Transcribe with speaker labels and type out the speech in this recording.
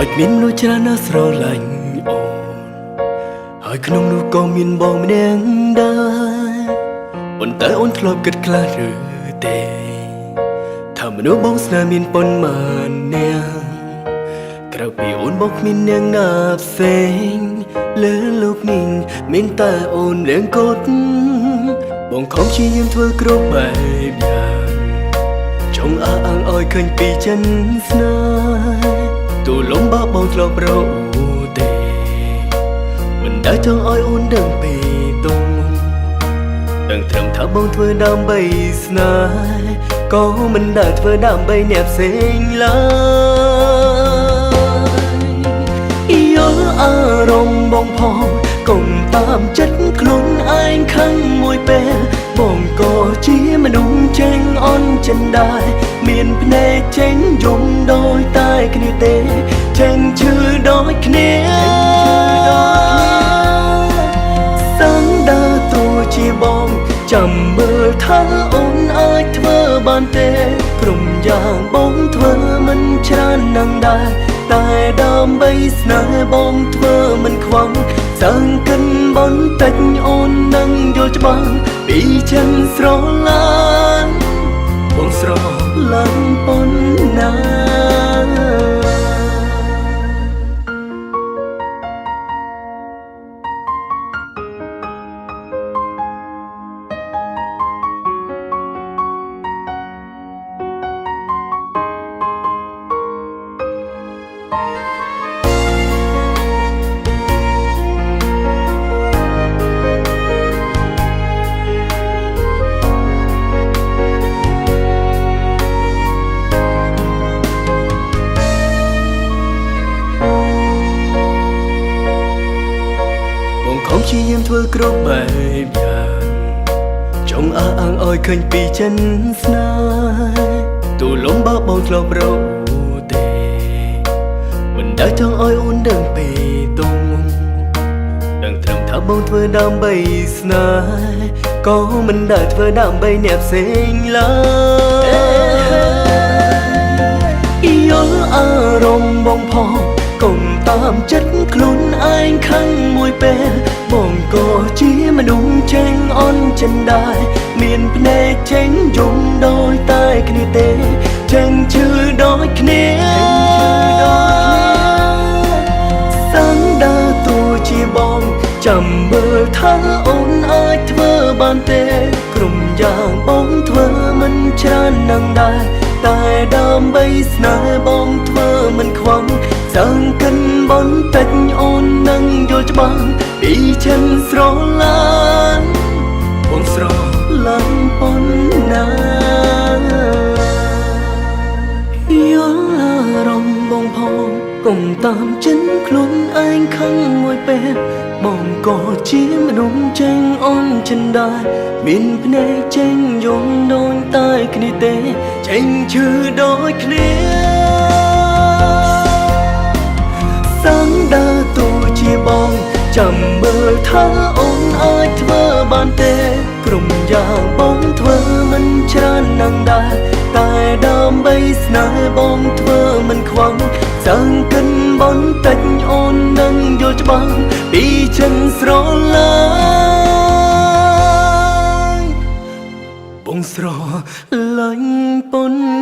Speaker 1: ហើយគ្មានមនុស្សច្រើនណាស់ស្រឡាញ់អូនហើយក្នុងនោះក៏មានបងម្នាក់ដែរប៉ុន្តែអូនធ្លាប់គិតខ្លះឬទេថាមនុស្សបងស្នេហ៍មានប៉ុន្មាននាក់ក្រៅពីអូនបងគ្មានអ្នកណាផ្សេងលើលោកនេះមានតែអូនរៀងកត់បងខំព្យាយាមធ្វើគ្រប់បែបយ៉ាងចង់អើអាងឲ្យឃើញពីចិនស្នេហ៍ទូលំបាកបងធ្លាប់រកទេមិនដែលចង់ឲ្យអូនដឹងពីទុំដឹងត្រឹមថាបងធ្វើដើម្បីស្នេហ៍ក៏មិនដែលធ្វើដើម្បីអ្នកផ្សេងឡើយយល់អារម្មណ៍បងផងកុំតាមចិត្តខ្លួនឯងខឹងមួយពេលបងក៏ជាមនុស្សចេញអន់ចិនដែរមានភ្នែកចេញយំដោយតែគ្នាទេចេញឈឺដូចគ្នាសាំដើរតួជាបងចាំមើលថាអូនអាចធ្វើបានទេក្រុមយ៉ាងបងធ្វើមិនច្រើនណាស់ដែរតែដើម្បីស្នេហ៍បងធ្វើមិនខ្វល់សើកិនបន្តិចអូននឹងយល់ច្បាស់ពីចិនស្រឡាញ់បងស្រឡាញ់ប៉ុណ្ណាព្យាយាមធ្វើគ្រប់បែបយ៉ាងចង់អើអាងឲ្យឃើញពីចិនស្នេហ៍ទូលំបាកបងធ្លាប់រកទេមិនដែលចង់ឲ្យអូនដឹងពីទុំដឹងត្រឹមថាបងធ្វើដើម្បីស្នេហ៍ក៏មិនដែលធ្វើដើម្បីអ្នកផ្សេងឡើយយល់អារម្មណ៍បងផងកុំតាមចិត្តខ្លួនឯងខឹងមួយពេលបងក៏ជាមនុស្សចេញអន់ចិនដែរមានភ្នែកចេញយំដោយតែគ្នាទេចេញឈឺដូចគ្នាសាំដើរតួជាបងចាំមើលថាអូនអាចធ្វើបានទេក្រុមយ៉ាងបងធ្វើមិនច្រើនណាស់ដែរតែដើម្បីស្នេហ៍បងធ្វើមិនខ្វល់សើកិនបន្តិចអូននឹងយល់ច្បាស់ពីចិនស្រឡាញ់បងស្រឡាញ់ប៉ុណ្ណាយល់អារម្មណ៍បងផងកុំតាមចិនខ្លួនឯងខឹងមួយពេលបងក៏ជាមនុស្សចេញអូនចិនដែរមានភ្នែកចេញយំដូចតែគ្នាទេចេញឈឺដូចគ្នាសាំដើរតួជាបងចាំមើលថាអូនអាចធ្វើបានទេក្រុមយ៉ាងបងធ្វើមិនច្រើនណាស់ដែរតែដើម្បីស្នេហ៍បងធ្វើមិនខ្វល់សើកិនបន្តិចអូននឹងយល់ច្បាស់ពីចិនស្រឡាញ់បងស្រឡាញ់ប៉ុណ្